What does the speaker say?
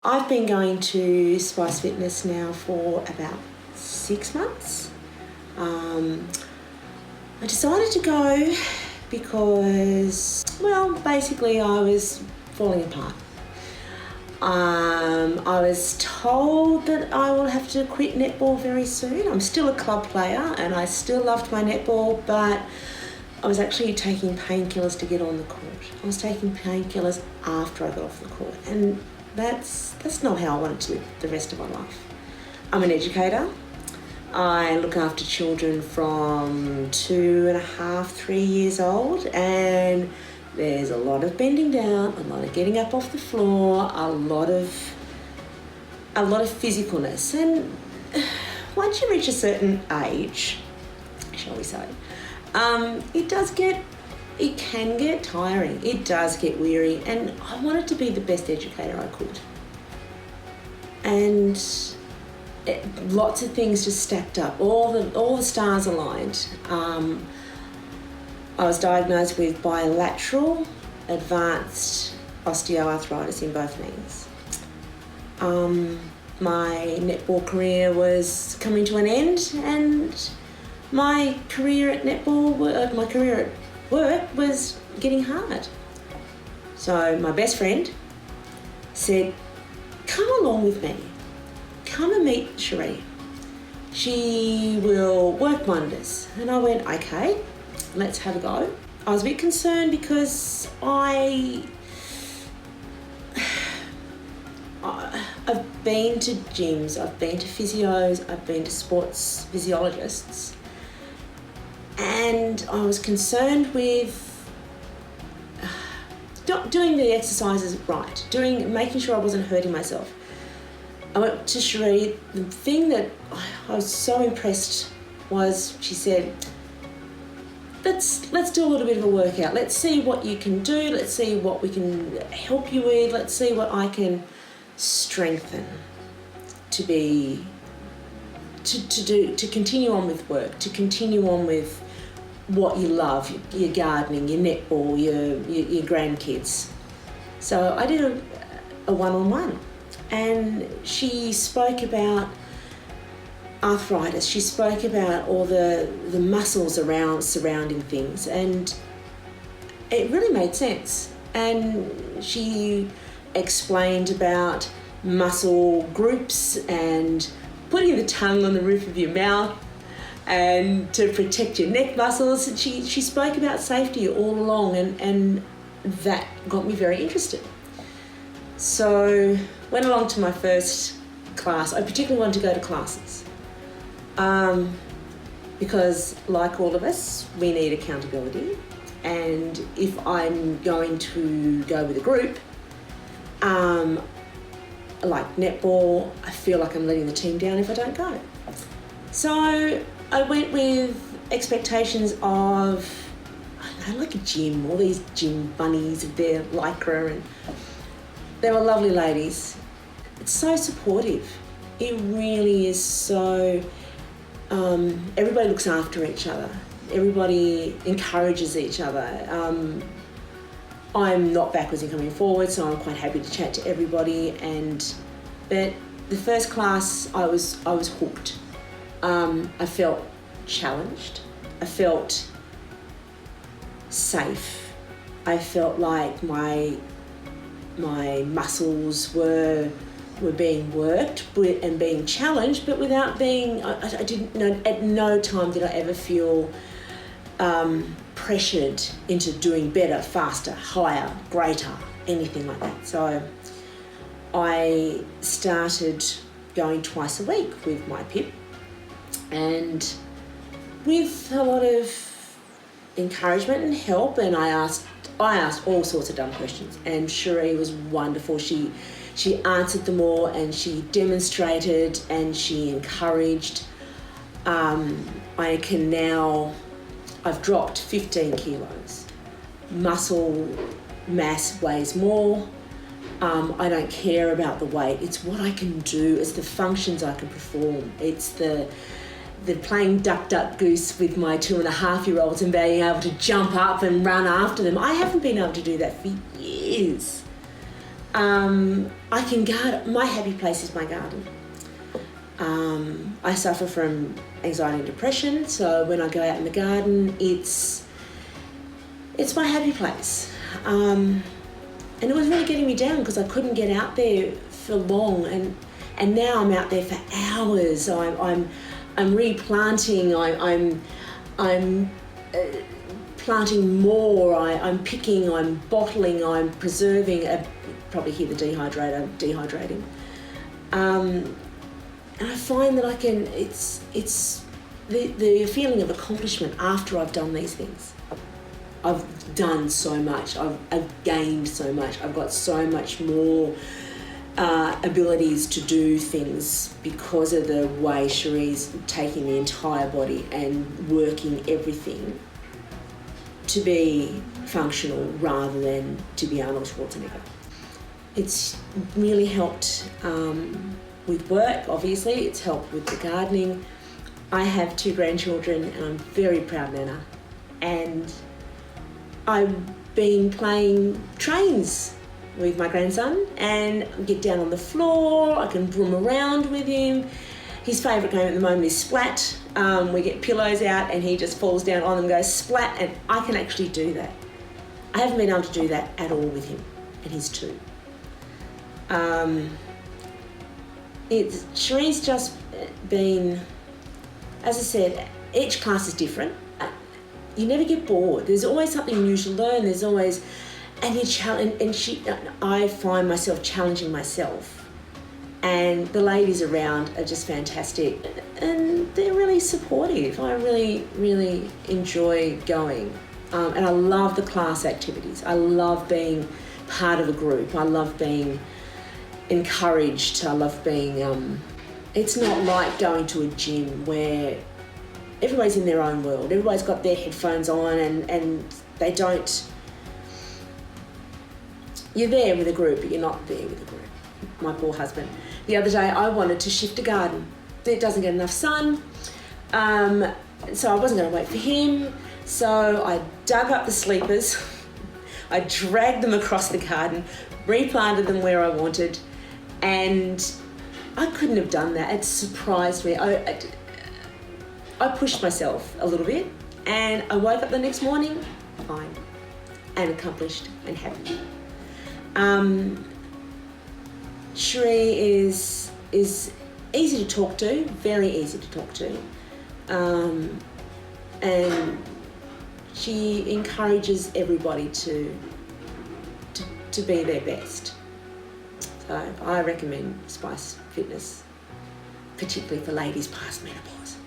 I've been going to Spice Fitness now for about 6 months. I decided to go because, well, basically I was falling apart. I was told that I will have to quit netball very soon. I'm still a club player and I still loved my netball, but I was actually taking painkillers to get on the court. I was taking painkillers after I got off the court, and that's not how I wanted to live the rest of my life. I'm an educator. I look after children from 2.5, 3 years old, and there's a lot of bending down, a lot of getting up off the floor, a lot of physicalness. And once you reach a certain age, shall we say, it can get tiring. It does get weary, and I wanted to be the best educator I could. And lots of things just stacked up. All the stars aligned. I was diagnosed with bilateral advanced osteoarthritis in both knees. My netball career was coming to an end, and my career at work was getting hard. So my best friend said, "Come along with me. Come and meet Sheree. She will work wonders." And I went, "Okay, let's have a go." I was a bit concerned because I've been to gyms, I've been to physios, I've been to sports physiologists, and I was concerned with doing the exercises right, making sure I wasn't hurting myself. I went to Sheree. The thing that I was so impressed was she said, let's do a little bit of a workout. Let's see what you can do. Let's see what we can help you with. Let's see what I can strengthen to continue on with work, to continue on with what you love, your gardening, your netball, your grandkids. So I did a one-on-one, and she spoke about arthritis. She spoke about all the muscles surrounding things, and it really made sense. And she explained about muscle groups and putting the tongue on the roof of your mouth and to protect your neck muscles. And she spoke about safety all along, and that got me very interested. So went along to my first class. I particularly wanted to go to classes because, like all of us, we need accountability. And if I'm going to go with a group, like netball, I feel like I'm letting the team down if I don't go. So I went with expectations of, I don't know, like a gym, all these gym bunnies with their lycra, and they were lovely ladies. It's so supportive. It really is so, everybody looks after each other. Everybody encourages each other. I'm not backwards in coming forward, so I'm quite happy to chat to everybody. But the first class, I was hooked. I felt challenged. I felt safe. I felt like my muscles were being worked and being challenged, but without being. I didn't know. At no time did I ever feel pressured into doing better, faster, higher, greater, anything like that. So I started going twice a week with my PIP, and with a lot of encouragement and help, and I asked all sorts of dumb questions, and Sheree was wonderful. She answered them all, and she demonstrated, and she encouraged. I've dropped 15 kilos. Muscle mass weighs more. I don't care about the weight. It's what I can do. It's the functions I can perform. It's the playing duck, duck, goose with my 2.5-year-olds and being able to jump up and run after them. I haven't been able to do that for years. I can garden. My happy place is my garden. I suffer from anxiety and depression, so when I go out in the garden, it's my happy place. And it was really getting me down because I couldn't get out there for long, and now I'm out there for hours. I'm replanting. I'm planting more. I'm picking. I'm bottling. I'm preserving. Probably hear the dehydrator. I'm dehydrating. And I find that I can. It's the feeling of accomplishment after I've done these things. I've done so much. I've gained so much. I've got so much more abilities to do things because of the way Sheree's taking the entire body and working everything to be functional rather than to be Arnold Schwarzenegger. It's really helped with work, obviously. It's helped with the gardening. I have 2 grandchildren and I'm very proud Nana. And I've been playing trains with my grandson and get down on the floor. I can broom around with him. His favourite game at the moment is Splat. We get pillows out and he just falls down on them and goes splat, and I can actually do that. I haven't been able to do that at all with him, and he's 2. Sheree's just been, as I said, each class is different. You never get bored. There's always something new to learn. There's always, I find myself challenging myself. And the ladies around are just fantastic. And they're really supportive. I really, really enjoy going. And I love the class activities. I love being part of a group. I love being encouraged. I love being, it's not like going to a gym where everybody's in their own world. Everybody's got their headphones on and they don't, you're there with a group, but you're not there with a group. My poor husband. The other day I wanted to shift a garden. It doesn't get enough sun, so I wasn't going to wait for him. So I dug up the sleepers, I dragged them across the garden, replanted them where I wanted, and I couldn't have done that. It surprised me. I pushed myself a little bit, and I woke up the next morning fine and accomplished and happy. Sheree is easy to talk to, very easy to talk to, and she encourages everybody to be their best. So I recommend Spice Fitness, particularly for ladies past menopause.